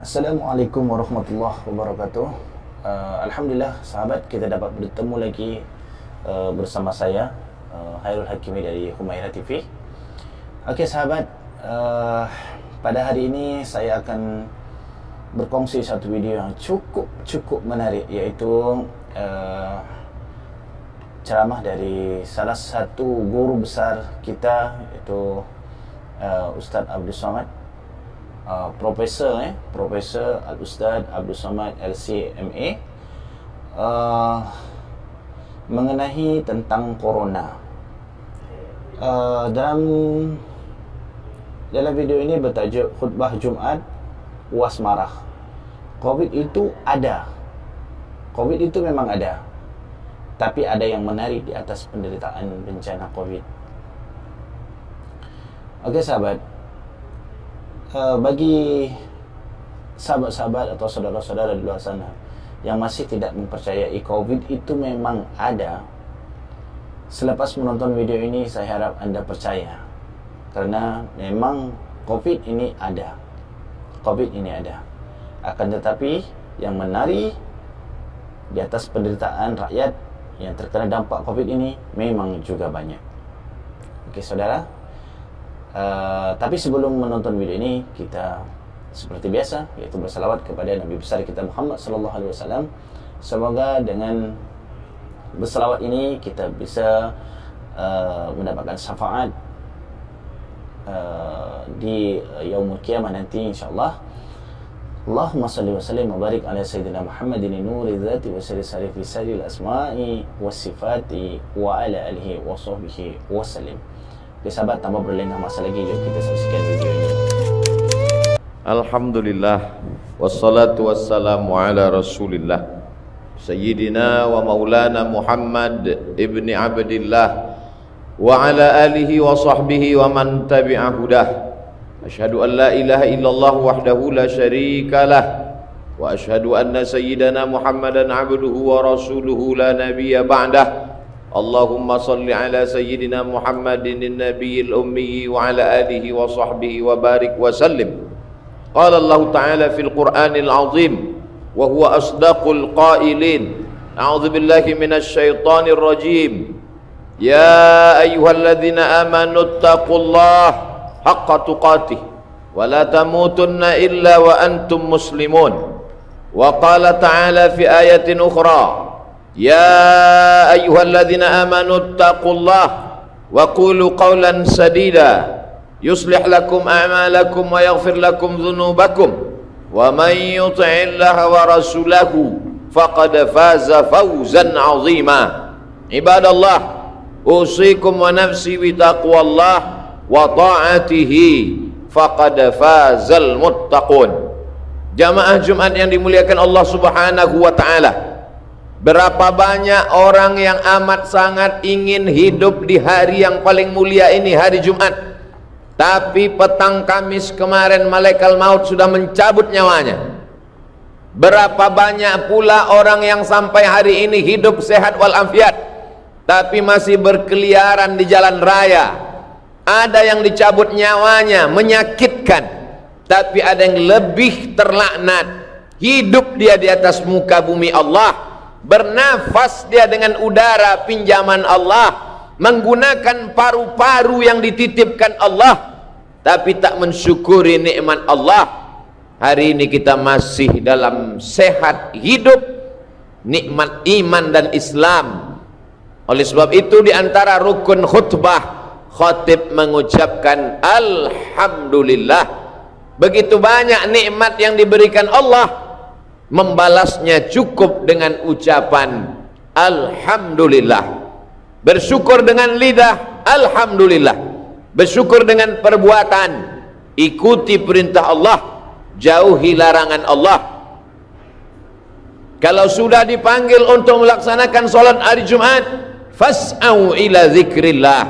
Assalamualaikum warahmatullahi wabarakatuh. Alhamdulillah sahabat, kita dapat bertemu lagi bersama saya Khairul Hakimi dari Humairah TV. Okey sahabat, pada hari ini saya akan berkongsi satu video yang cukup menarik, iaitu ceramah dari salah satu guru besar kita, iaitu Ustaz Abdul Somad, Profesor Al-Ustaz Abdul Somad LC.MA, mengenai tentang corona. Dalam video ini bertajuk khutbah Jumaat was marah. Covid itu ada, Covid itu memang ada, tapi ada yang menari di atas penderitaan bencana Covid. Okey sahabat, bagi sahabat-sahabat atau saudara-saudara di luar sana yang masih tidak mempercayai Covid itu memang ada, selepas menonton video ini saya harap anda percaya, karena memang Covid ini ada. Covid ini ada. Akan tetapi yang menari di atas penderitaan rakyat yang terkena dampak Covid ini memang juga banyak. Okey saudara, tapi sebelum menonton video ini, kita seperti biasa, yaitu bersalawat kepada Nabi besar kita Muhammad sallallahu alaihi wasallam. Semoga dengan bersalawat ini kita bisa mendapatkan syafaat di yaumul qiyamah nanti insyaallah. Allahumma salli wa sallim wa barik ala sayyidina Muhammadin nuri dzati wa sari fi saril asma'i was sifati wa ala alihi wa sahbihi wa sallim. Oke sahabat, tanpa berlengah masa lagi, yuk kita saksikan video ini. Alhamdulillah, wassalatu wassalamu ala rasulillah Sayyidina wa maulana Muhammad ibni Abdillah wa ala alihi wa sahbihi wa man tabi'a hudah. Ashhadu an la ilaha illallah wahdahu la syarika lah, wa ashhadu anna sayyidana Muhammadan abduhu wa rasuluhu la nabiyya ba'dah. Allahumma salli ala sayyidina Muhammadin nabiyil ummi wa ala alihi wa sahbihi wa barik wa sallim. Qala Allah Ta'ala fil Qur'anil azim wa huwa asdaqul qailin. A'udzu billahi minasy syaithanir rajim. Ya ayyuhalladzina amanu taqullaha haqqa tuqatih wa la tamutunna illa wa antum muslimun. Wa qala ta'ala fi ayatin ukhra, ya ayyuhalladzina amanu taqullaha wa qulu qawlan sadida yuslih lakum a'malakum wa yaghfir lakum dhunubakum wa man yuti'illaha wa rasulahu faqad faza fawzan 'azima. Ibadallah, usikum wa nafsi bi taqwallah wa ta'atihi faqad fazal muttaqun. Jamaah Jumat yang dimuliakan Allah Subhanahu wa taala, berapa banyak orang yang amat sangat ingin hidup di hari yang paling mulia ini, hari Jumat, tapi petang Kamis kemarin malaikat maut sudah mencabut nyawanya. Berapa banyak pula orang yang sampai hari ini hidup sehat walafiat, tapi masih berkeliaran di jalan raya. Ada yang dicabut nyawanya, menyakitkan, tapi ada yang lebih terlaknat, hidup dia di atas muka bumi Allah, bernafas dia dengan udara pinjaman Allah, menggunakan paru-paru yang dititipkan Allah, tapi tak mensyukuri nikmat Allah. Hari ini kita masih dalam sehat hidup, nikmat iman dan Islam. Oleh sebab itu di antara rukun khutbah, khatib mengucapkan alhamdulillah. Begitu banyak nikmat yang diberikan Allah, membalasnya cukup dengan ucapan alhamdulillah. Bersyukur dengan lidah, alhamdulillah. Bersyukur dengan perbuatan, ikuti perintah Allah, jauhi larangan Allah. Kalau sudah dipanggil untuk melaksanakan solat hari Jumat, fas'au ila zikrillah,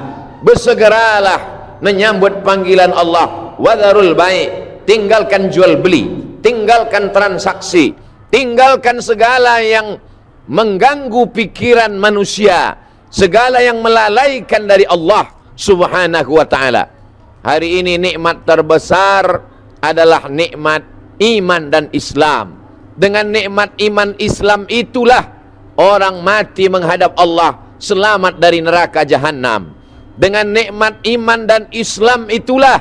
bersegeralah menyambut panggilan Allah. Wadharul bai', tinggalkan jual beli, tinggalkan transaksi, tinggalkan segala yang mengganggu pikiran manusia, segala yang melalaikan dari Allah Subhanahu wa ta'ala. Hari ini nikmat terbesar adalah nikmat iman dan Islam. Dengan nikmat iman Islam itulah orang mati menghadap Allah selamat dari neraka jahanam. Dengan nikmat iman dan Islam itulah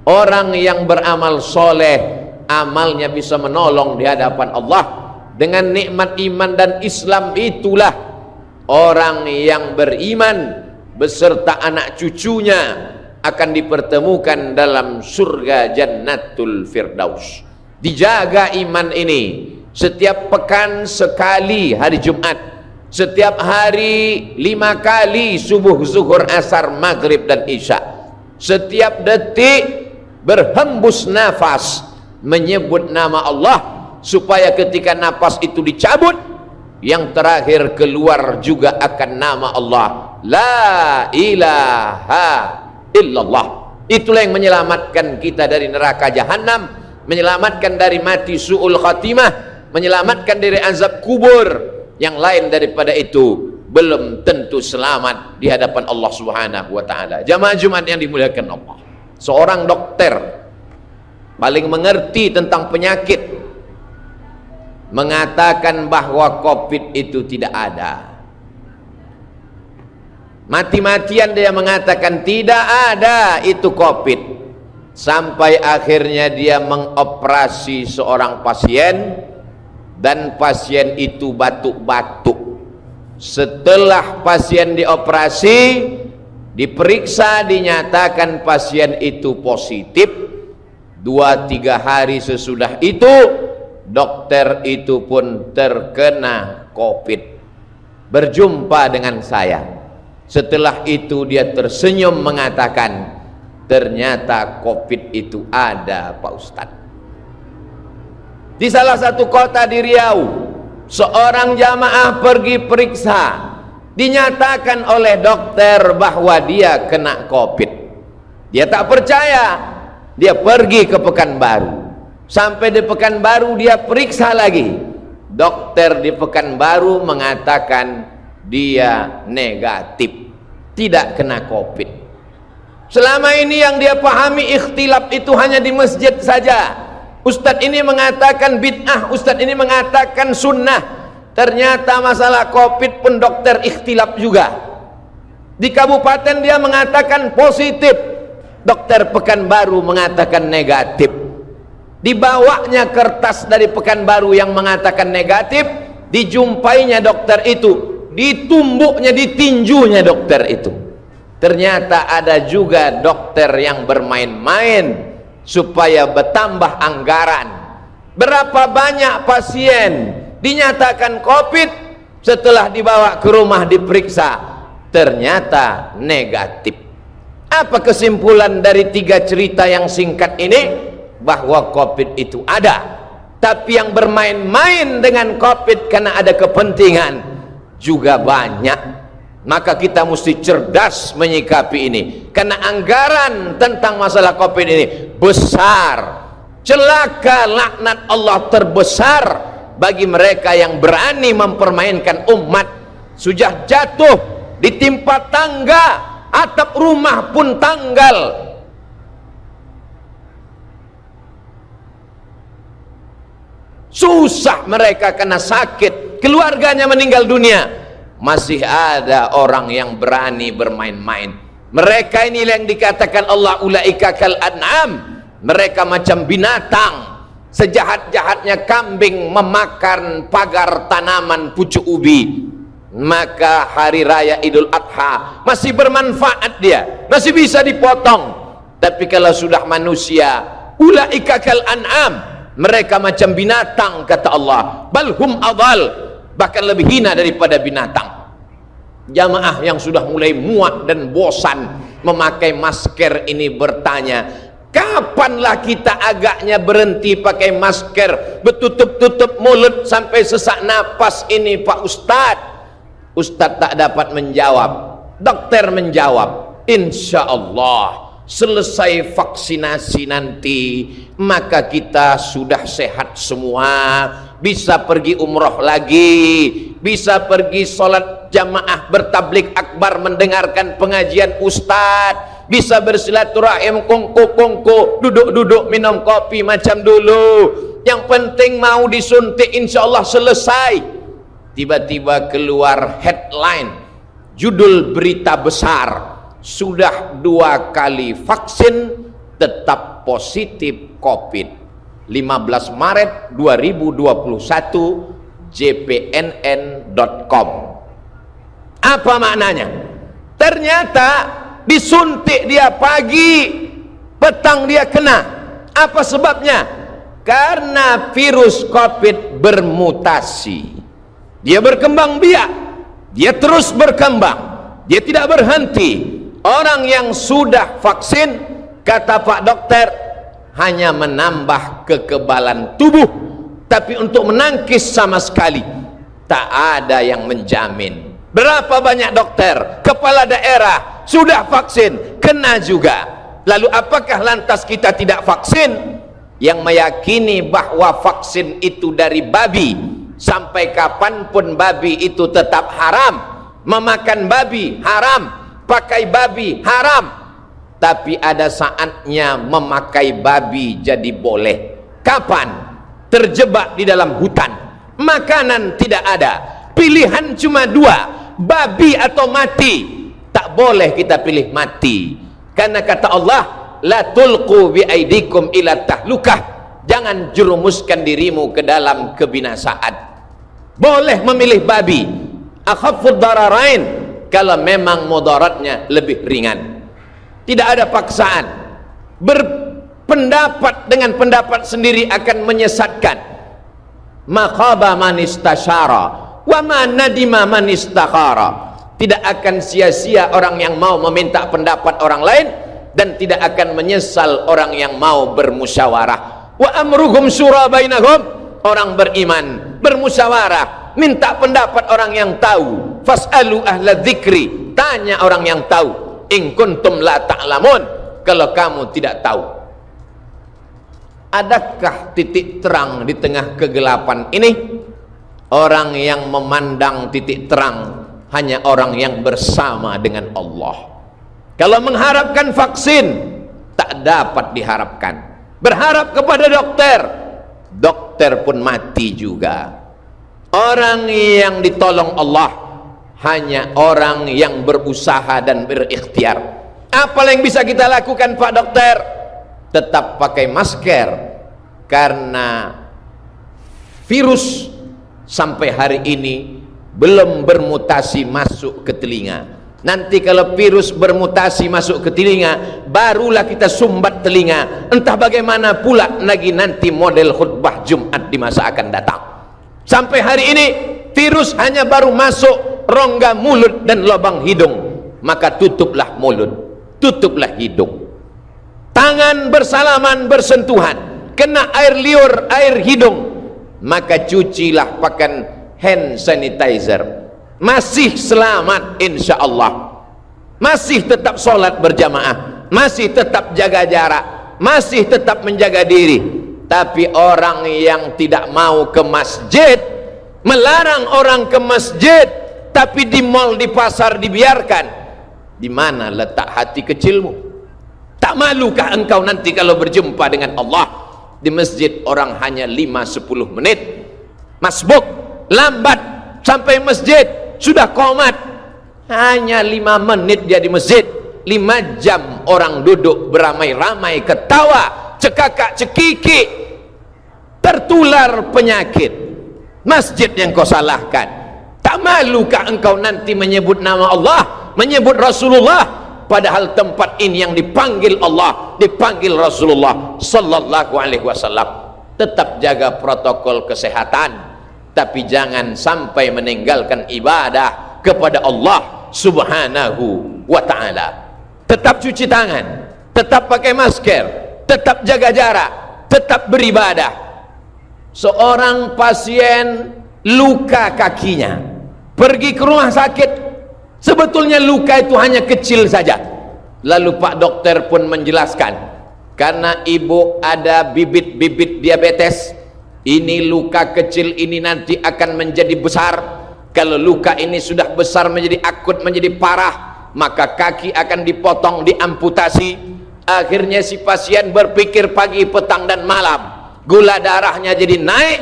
orang yang beramal soleh, amalnya bisa menolong di hadapan Allah. Dengan nikmat iman dan Islam itulah orang yang beriman beserta anak cucunya akan dipertemukan dalam surga Jannatul Firdaus. Dijaga iman ini setiap pekan sekali hari Jumat, setiap hari 5 kali subuh, zuhur, asar, maghrib dan isya. Setiap detik berhembus nafas menyebut nama Allah, supaya ketika nafas itu dicabut, yang terakhir keluar juga akan nama Allah, la ilaha illallah. Itulah yang menyelamatkan kita dari neraka jahanam, menyelamatkan dari mati su'ul khatimah, menyelamatkan dari azab kubur. Yang lain daripada itu belum tentu selamat di hadapan Allah Subhanahu wa taala. Jamaah Jumat yang dimuliakan Allah, seorang dokter paling mengerti tentang penyakit mengatakan bahwa Covid itu tidak ada. Mati-matian dia mengatakan tidak ada itu Covid, sampai akhirnya dia mengoperasi seorang pasien dan pasien itu batuk-batuk. Setelah pasien dioperasi, diperiksa, dinyatakan pasien itu positif. 2-3 hari sesudah itu dokter itu pun terkena Covid, berjumpa dengan saya. Setelah itu dia tersenyum mengatakan, ternyata Covid itu ada Pak Ustadz. Di salah satu kota di Riau, seorang jamaah pergi periksa, dinyatakan oleh dokter bahwa dia kena Covid. Dia tak percaya, dia pergi ke Pekanbaru. Sampai di Pekanbaru dia periksa lagi. Dokter di Pekanbaru mengatakan dia negatif, tidak kena Covid. Selama ini yang dia pahami ikhtilaf itu hanya di masjid saja. Ustadz ini mengatakan bid'ah, ustadz ini mengatakan sunnah. Ternyata masalah Covid pun dokter ikhtilaf juga. Di kabupaten dia mengatakan positif, dokter Pekanbaru mengatakan negatif. Dibawanya kertas dari Pekanbaru yang mengatakan negatif, dijumpainya dokter itu, ditumbuknya, ditinjunya dokter itu. Ternyata ada juga dokter yang bermain-main supaya bertambah anggaran. Berapa banyak pasien dinyatakan Covid, setelah dibawa ke rumah diperiksa ternyata negatif. Apa kesimpulan dari 3 cerita yang singkat ini? Bahwa Covid itu ada, tapi yang bermain-main dengan Covid karena ada kepentingan juga banyak. Maka kita mesti cerdas menyikapi ini, karena anggaran tentang masalah Covid ini besar. Celaka, laknat Allah terbesar bagi mereka yang berani mempermainkan umat. Sudah jatuh, ditimpa tangga, atap rumah pun tanggal. Susah mereka kena sakit, keluarganya meninggal dunia. Masih ada orang yang berani bermain-main. Mereka ini yang dikatakan Allah ulaika kal an'am, mereka macam binatang. Sejahat-jahatnya kambing memakan pagar tanaman pucuk ubi, maka hari raya Idul Adha masih bermanfaat, dia masih bisa dipotong. Tapi kalau sudah manusia, ulaika kal an'am, mereka macam binatang kata Allah, balhum adal, bahkan lebih hina daripada binatang. Jamaah yang sudah mulai muak dan bosan memakai masker ini bertanya, kapanlah kita agaknya berhenti pakai masker, bertutup-tutup mulut sampai sesak napas ini Pak Ustadz? Ustadz tak dapat menjawab. Dokter menjawab, insya Allah selesai vaksinasi nanti maka kita sudah sehat semua, bisa pergi umroh lagi, bisa pergi sholat jamaah bertablik akbar mendengarkan pengajian ustadz, bisa bersilaturahim kongko-kongko, duduk-duduk minum kopi macam dulu, yang penting mau disuntik, insya Allah selesai. Tiba-tiba keluar headline, judul berita besar, sudah 2 kali vaksin tetap positif COVID. 15 Maret 2021, jpnn.com. Apa maknanya? Ternyata disuntik dia pagi, petang dia kena. Apa sebabnya? Karena virus COVID bermutasi. Dia berkembang biak, dia terus berkembang, dia tidak berhenti. Orang yang sudah vaksin, kata Pak Dokter, hanya menambah kekebalan tubuh, tapi untuk menangkis sama sekali tak ada yang menjamin. Berapa banyak dokter, kepala daerah sudah vaksin, kena juga. Lalu apakah lantas kita tidak vaksin? Yang meyakini bahwa vaksin itu dari babi, sampai kapanpun babi itu tetap haram. Memakan babi haram, pakai babi haram. Tapi ada saatnya memakai babi jadi boleh. Kapan? Terjebak di dalam hutan, makanan tidak ada, pilihan cuma 2, babi atau mati. Tak boleh kita pilih mati, karena kata Allah, la tulqu bi aidikum ila tahlukah, jangan jerumuskan dirimu ke dalam kebinasaan. Boleh memilih babi, akhaffud dararain, kalau memang mudaratnya lebih ringan. Tidak ada paksaan. Berpendapat dengan pendapat sendiri akan menyesatkan. Makhaba man istasyara wa ma nadima man istakhara. Tidak akan sia-sia orang yang mau meminta pendapat orang lain, dan tidak akan menyesal orang yang mau bermusyawarah. Wa amruhum syura bainahum. Orang beriman bermusyawarah, minta pendapat orang yang tahu. Fas'alu ahla dzikri, tanya orang yang tahu. In kuntum la ta'lamun, kalau kamu tidak tahu. Adakah titik terang di tengah kegelapan ini? Orang yang memandang titik terang hanya orang yang bersama dengan Allah. Kalau mengharapkan vaksin, tak dapat diharapkan. Berharap kepada dokter, dokter pun mati juga. Orang yang ditolong Allah hanya orang yang berusaha dan berikhtiar. Apa yang bisa kita lakukan, Pak Dokter? Tetap pakai masker, karena virus sampai hari ini belum bermutasi masuk ke telinga. Nanti kalau virus bermutasi masuk ke telinga, barulah kita sumbat telinga. Entah bagaimana pula lagi nanti model khutbah Jumat di masa akan datang. Sampai hari ini virus hanya baru masuk rongga mulut dan lubang hidung, maka tutuplah mulut, tutuplah hidung. Tangan bersalaman bersentuhan, kena air liur, air hidung, maka cucilah pakai hand sanitizer. Masih selamat insya Allah, masih tetap sholat berjamaah, masih tetap jaga jarak, masih tetap menjaga diri. Tapi orang yang tidak mau ke masjid, melarang orang ke masjid, tapi di mal, di pasar dibiarkan. Di mana letak hati kecilmu? Tak malukah engkau nanti kalau berjumpa dengan Allah? Di masjid orang hanya 5-10 menit, masbuk, lambat sampai masjid, sudah qomat. Hanya 5 menit dia di masjid, 5 jam orang duduk beramai-ramai, ketawa, cekakak cekiki, tertular penyakit. Masjid yang kau salahkan. Tak malukah engkau nanti menyebut nama Allah, menyebut Rasulullah, padahal tempat ini yang dipanggil Allah, dipanggil Rasulullah sallallahu alaihi wasallam. Tetap jaga protokol kesehatan, tapi jangan sampai meninggalkan ibadah kepada Allah subhanahu wa ta'ala. Tetap cuci tangan, tetap pakai masker, tetap jaga jarak, tetap beribadah. Seorang pasien luka kakinya, pergi ke rumah sakit, sebetulnya luka itu hanya kecil saja. Lalu Pak Dokter pun menjelaskan, karena ibu ada bibit-bibit diabetes, ini luka kecil ini nanti akan menjadi besar. Kalau luka ini sudah besar menjadi akut, menjadi parah, maka kaki akan dipotong, diamputasi. Akhirnya si pasien berpikir pagi, petang dan malam, gula darahnya jadi naik,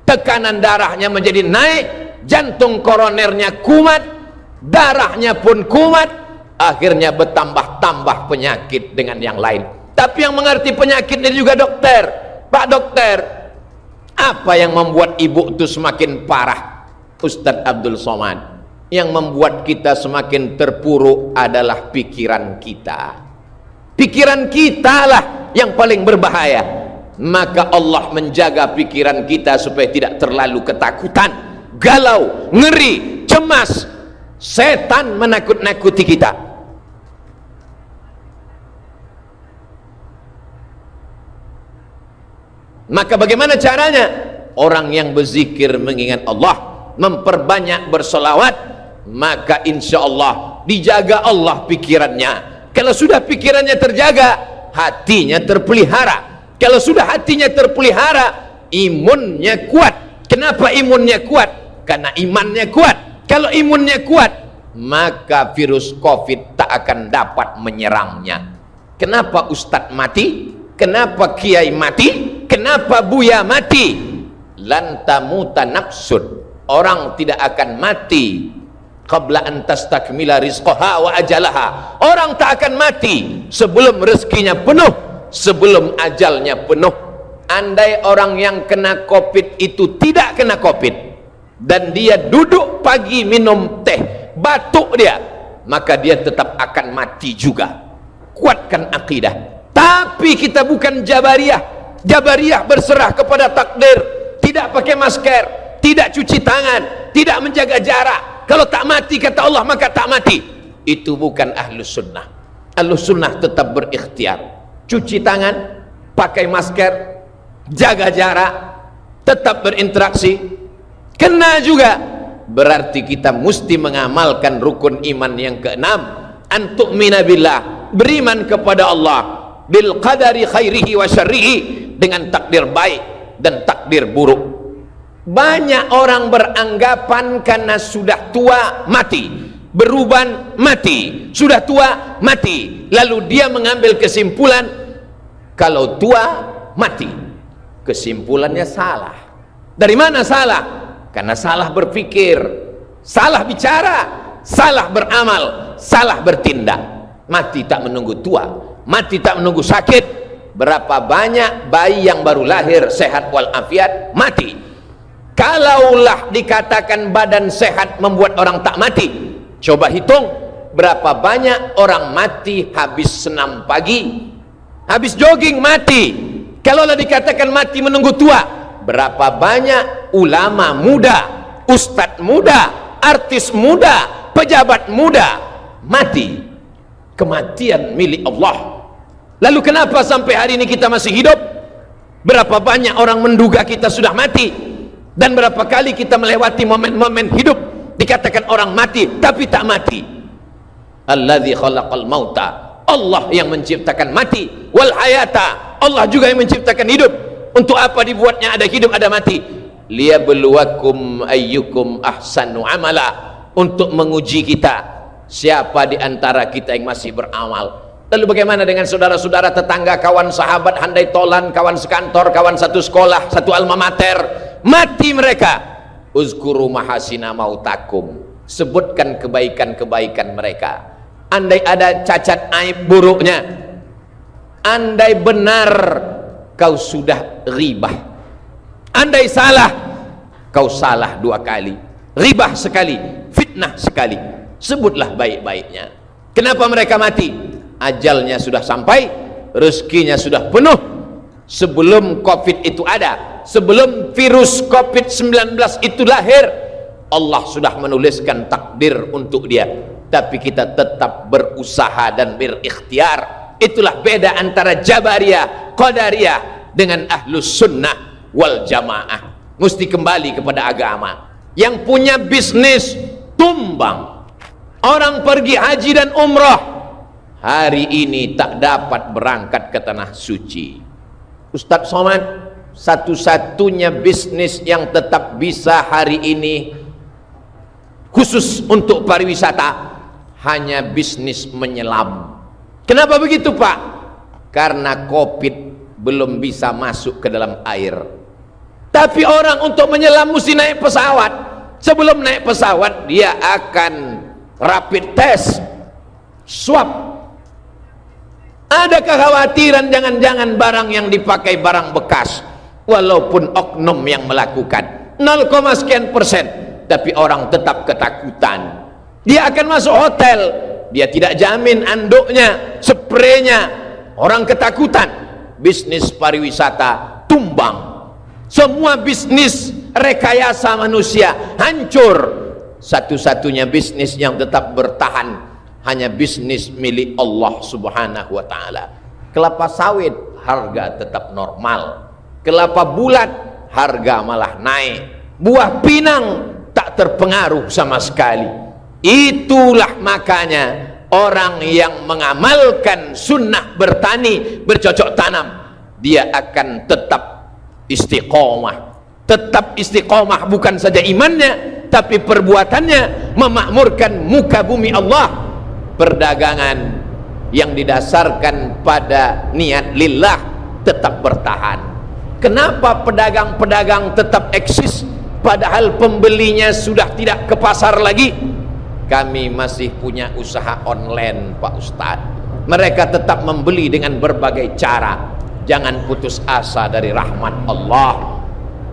tekanan darahnya menjadi naik, jantung koronernya kumat, darahnya pun kumat, akhirnya bertambah-tambah penyakit dengan yang lain. Tapi yang mengerti penyakit ini juga dokter. Pak dokter, apa yang membuat ibu itu semakin parah? Ustadz Abdul Somad, yang membuat kita semakin terpuruk adalah pikiran kita. Pikiran kita lah yang paling berbahaya. Maka Allah menjaga pikiran kita supaya tidak terlalu ketakutan, galau, ngeri, cemas. Setan menakut-nakuti kita. Maka bagaimana caranya? Orang yang berzikir mengingat Allah, memperbanyak bersolawat, maka insya Allah dijaga Allah pikirannya. Kalau sudah pikirannya terjaga, hatinya terpelihara. Kalau sudah hatinya terpelihara, imunnya kuat. Kenapa imunnya kuat? Karena imannya kuat. Kalau imunnya kuat, maka virus COVID tak akan dapat menyerangnya. Kenapa Ustadz mati? Kenapa Kiai mati? Kenapa Buya mati? Lan tamuta nafsun. Orang tidak akan mati qabla an tastakmila rizqaha wa ajalaha. Orang tak akan mati sebelum rezekinya penuh, sebelum ajalnya penuh. Andai orang yang kena COVID itu tidak kena COVID dan dia duduk pagi minum teh, batuk dia, maka dia tetap akan mati juga. Kuatkan akidah. Tapi kita bukan Jabariyah. Jabariyah berserah kepada takdir, tidak pakai masker, tidak cuci tangan, tidak menjaga jarak. Kalau tak mati kata Allah maka tak mati. Itu bukan ahlus sunnah. Ahlus sunnah tetap berikhtiar, cuci tangan, pakai masker, jaga jarak, tetap berinteraksi. Kena juga, berarti kita mesti mengamalkan rukun iman yang keenam, antu'mina billah, beriman kepada Allah, bil qadari khairihi wa syarrihi, dengan takdir baik dan takdir buruk. Banyak orang beranggapan karena sudah tua mati, beruban mati, sudah tua mati, lalu dia mengambil kesimpulan kalau tua mati. Kesimpulannya salah. Dari mana salah? Karena salah berpikir, salah bicara, salah beramal, salah bertindak. Mati tak menunggu tua, mati tak menunggu sakit. Berapa banyak bayi yang baru lahir sehat walafiat mati. Kalaulah dikatakan badan sehat membuat orang tak mati, coba hitung berapa banyak orang mati habis senam pagi, habis jogging mati. Kalaulah dikatakan mati menunggu tua, berapa banyak ulama muda, ustadz muda, artis muda, pejabat muda mati. Kematian milik Allah. Lalu kenapa sampai hari ini kita masih hidup? Berapa banyak orang menduga kita sudah mati? Dan berapa kali kita melewati momen-momen hidup dikatakan orang mati tapi tak mati. Alladzi khalaqal mauta, Allah yang menciptakan mati, wal hayata, Allah juga yang menciptakan hidup. Untuk apa dibuatnya ada hidup ada mati? Liyabluwakum ayyukum ahsanu amala, untuk menguji kita siapa di antara kita yang masih beramal. Lalu bagaimana dengan saudara-saudara, tetangga, kawan, sahabat, handai tolan, kawan sekantor, kawan satu sekolah, satu alma mater? Mati mereka. Uzkuru mahasina mautakum, sebutkan kebaikan-kebaikan mereka. Andai ada cacat aib buruknya, andai benar kau sudah ribah, andai salah kau salah 2 kali, ribah sekali, fitnah sekali, sebutlah baik-baiknya. Kenapa mereka mati? Ajalnya sudah sampai, rezekinya sudah penuh. Sebelum COVID itu ada, sebelum virus COVID-19 itu lahir, Allah sudah menuliskan takdir untuk dia. Tapi kita tetap berusaha dan berikhtiar. Itulah beda antara Jabariyah, Qadariyah dengan Ahlus Sunnah wal Jamaah. Mesti kembali kepada agama. Yang punya bisnis tumbang. Orang pergi haji dan umrah, hari ini tak dapat berangkat ke tanah suci. Ustadz Somad, satu-satunya bisnis yang tetap bisa hari ini khusus untuk pariwisata hanya bisnis menyelam. Kenapa begitu Pak? Karena COVID belum bisa masuk ke dalam air. Tapi orang untuk menyelam mesti naik pesawat. Sebelum naik pesawat dia akan rapid test, swab. Ada kekhawatiran jangan-jangan barang yang dipakai barang bekas, walaupun oknum yang melakukan 0, sekian persen, tapi orang tetap ketakutan. Dia akan masuk hotel, dia tidak jamin anduknya, spraynya, orang ketakutan. Bisnis pariwisata tumbang. Semua bisnis rekayasa manusia hancur. Satu-satunya bisnis yang tetap bertahan hanya bisnis milik Allah subhanahu wa ta'ala. Kelapa sawit harga tetap normal, kelapa bulat harga malah naik, buah pinang tak terpengaruh sama sekali. Itulah makanya orang yang mengamalkan sunnah bertani, bercocok tanam, dia akan tetap istiqomah. Tetap istiqomah bukan saja imannya, tapi perbuatannya memakmurkan muka bumi Allah. Perdagangan yang didasarkan pada niat lillah tetap bertahan. Kenapa pedagang-pedagang tetap eksis padahal pembelinya sudah tidak ke pasar lagi? Kami masih punya usaha online, Pak Ustadz. Mereka tetap membeli dengan berbagai cara. Jangan putus asa dari rahmat Allah.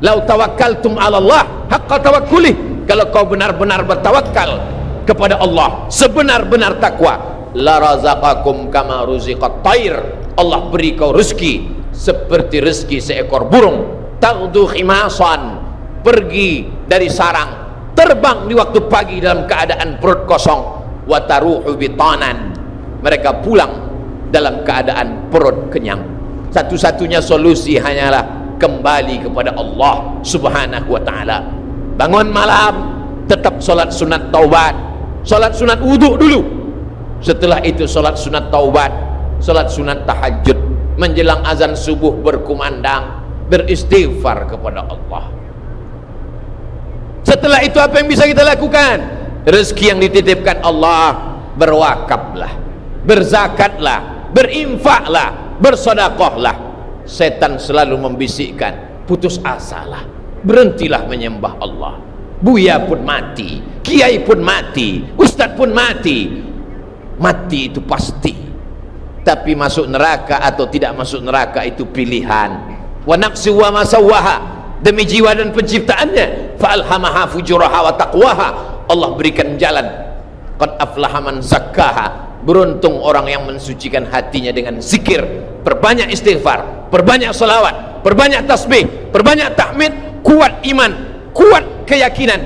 Lau tawakkaltum 'ala Allah haqqa tawakkuli. Kalau kau benar-benar bertawakal kepada Allah sebenar-benar takwa, la razaqakum kama ruziqat thair. Allah beri kau rezeki seperti rezeki seekor burung. Taghdu khimasan, pergi dari sarang, terbang di waktu pagi dalam keadaan perut kosong. Wa taruhu bitanan, mereka pulang dalam keadaan perut kenyang. Satu-satunya solusi hanyalah kembali kepada Allah subhanahu wa ta'ala. Bangun malam tetap solat sunat taubat, solat sunat wudhu dulu, setelah itu solat sunat taubat, solat sunat tahajud, menjelang azan subuh berkumandang, beristighfar kepada Allah. Setelah itu apa yang bisa kita lakukan? Rezeki yang dititipkan Allah, berwakaflah, berzakatlah, berinfaklah, bersedekahlah. Setan selalu membisikkan, putus asalah, berhentilah menyembah Allah. Buya pun mati, kiai pun mati, ustadz pun mati. Mati itu pasti, tapi masuk neraka atau tidak masuk neraka itu pilihan. Wa nafsi wa ma sawwaha, demi jiwa dan penciptaannya, fa alhamaha fujuraha wa taqwaha. Allah berikan jalan. Qad aflaha man zakkaha, beruntung orang yang mensucikan hatinya dengan zikir. Perbanyak istighfar, perbanyak salawat, perbanyak tasbih, perbanyak tahmid. Kuat iman, kuat keyakinan,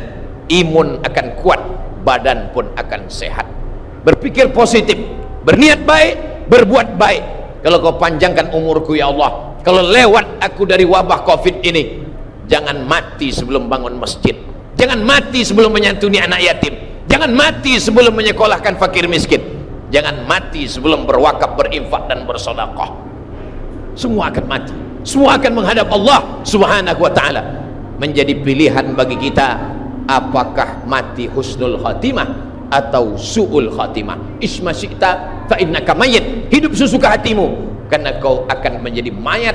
imun akan kuat, badan pun akan sehat. Berpikir positif, berniat baik, berbuat baik. Kalau kau panjangkan umurku ya Allah, kalau lewat aku dari wabah COVID ini, jangan mati sebelum bangun masjid, jangan mati sebelum menyantuni anak yatim, jangan mati sebelum menyekolahkan fakir miskin, jangan mati sebelum berwakaf, berinfak dan bersedekah. Semua akan mati, semua akan menghadap Allah subhanahu wa ta'ala. Menjadi pilihan bagi kita, apakah mati husnul khatimah atau su'ul khatimah. Isma syi'ta fa innaka mayyit, hidup sesuka hatimu, karena kau akan menjadi mayat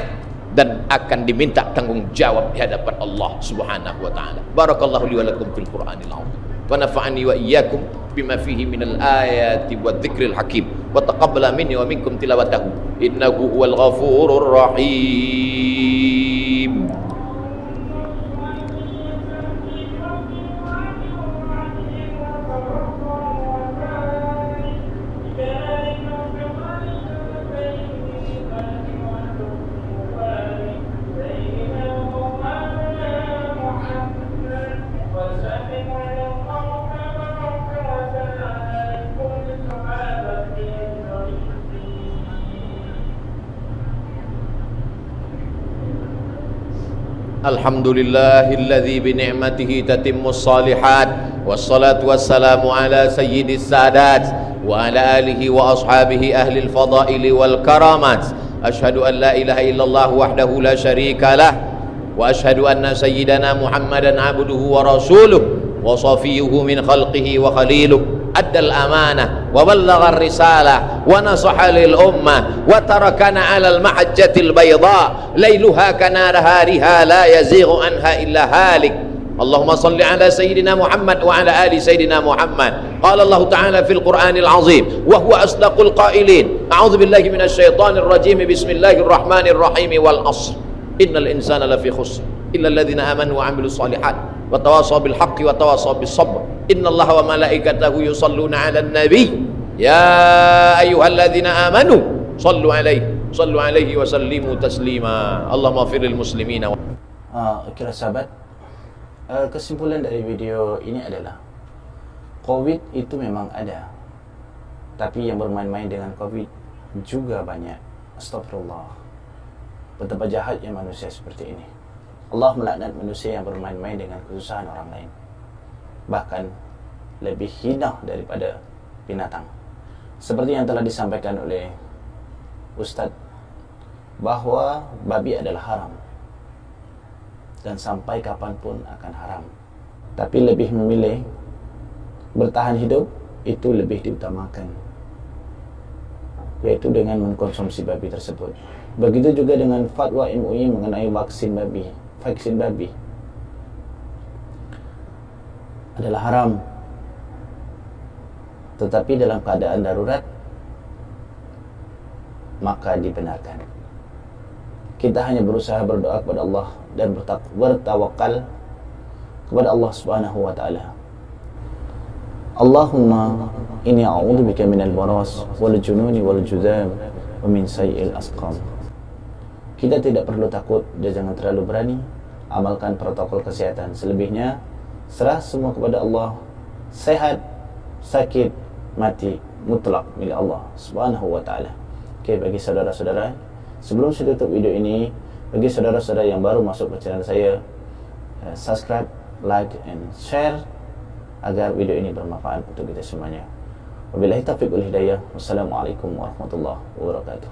dan akan diminta tanggung jawab di hadapan Allah subhanahu wa ta'ala. Barakallahu li wa lakum fil Qur'anil azim, wa nafa'ani wa iyyakum bima fihi minal ayati wa dzikril hakim, wa taqabbala minni wa minkum tilawatahu innahu huwal ghafurur rahim. Alhamdulillahilladzi bini'matihi tatimmus salihat, wassalatu wassalamu ala sayyidis sadat wa ala alihi wa ashabihi ahlil fadaili wal karamat. Ashhadu an la ilaha illallah wahdahu la syarika lah, wa ashhadu anna sayyidana Muhammadan abduhu wa rasuluh wa safiyuhu min khalqihi wa khaliluh. Addal amanah wa ballagha ar-risalah wa nasaha lil ummah wa tarakana 'alal mahajjatil bayda lailuha kanahariha la yazighu anha illa halik. Allahumma salli ala sayyidina Muhammad wa ala ali sayyidina Muhammad. Qala Allah Ta'ala fil Qur'anil Azim wa huwa asdaqul qailin. A'udzu billahi minasy syaithanir rajim. Bismillahirrahmanirrahim. Wal 'ashr. Innal insana lafi khusr illa alladhina amanu wa 'amilus shalihat wa tawasaw bil haqqi wa tawasaw bis sabr. Innallaha wa malaikatahu yusalluna 'alan nabi. Ya ayyuhalladzina amanu sallu 'alaihi wa sallimu taslima. Allahumma ighfir lil muslimina. Okeylah sahabat, kesimpulan dari video ini adalah COVID itu memang ada, tapi yang bermain-main dengan COVID juga banyak. Astagfirullah, betapa jahatnya manusia seperti ini. Allah melaknat manusia yang bermain-main dengan kesusahan orang lain, bahkan lebih hina daripada binatang. Seperti yang telah disampaikan oleh Ustaz, bahwa babi adalah haram dan sampai kapanpun akan haram, tapi lebih memilih bertahan hidup itu lebih diutamakan, yaitu dengan mengkonsumsi babi tersebut. Begitu juga dengan fatwa MUI mengenai vaksin babi. Vaksin babi adalah haram, tetapi dalam keadaan darurat maka dibenarkan. Kita hanya berusaha berdoa kepada Allah dan bertawakal kepada Allah Subhanahu wa taala. Allahumma inni a'udzubika minal baras wal jununi wal juzam wa min sayyi'il asqam. Kita tidak perlu takut dan jangan terlalu berani. Amalkan protokol kesehatan. Selebihnya serah semua kepada Allah. Sehat, sakit, mati mutlak milik Allah Subhanahu wa taala. Okey, bagi saudara-saudara, sebelum saya tutup video ini, bagi saudara-saudara yang baru masuk ke channel saya, subscribe, like, and share agar video ini bermanfaat untuk kita semuanya. Wabillahi taufiq wal hidayah. Wassalamualaikum warahmatullahi wabarakatuh.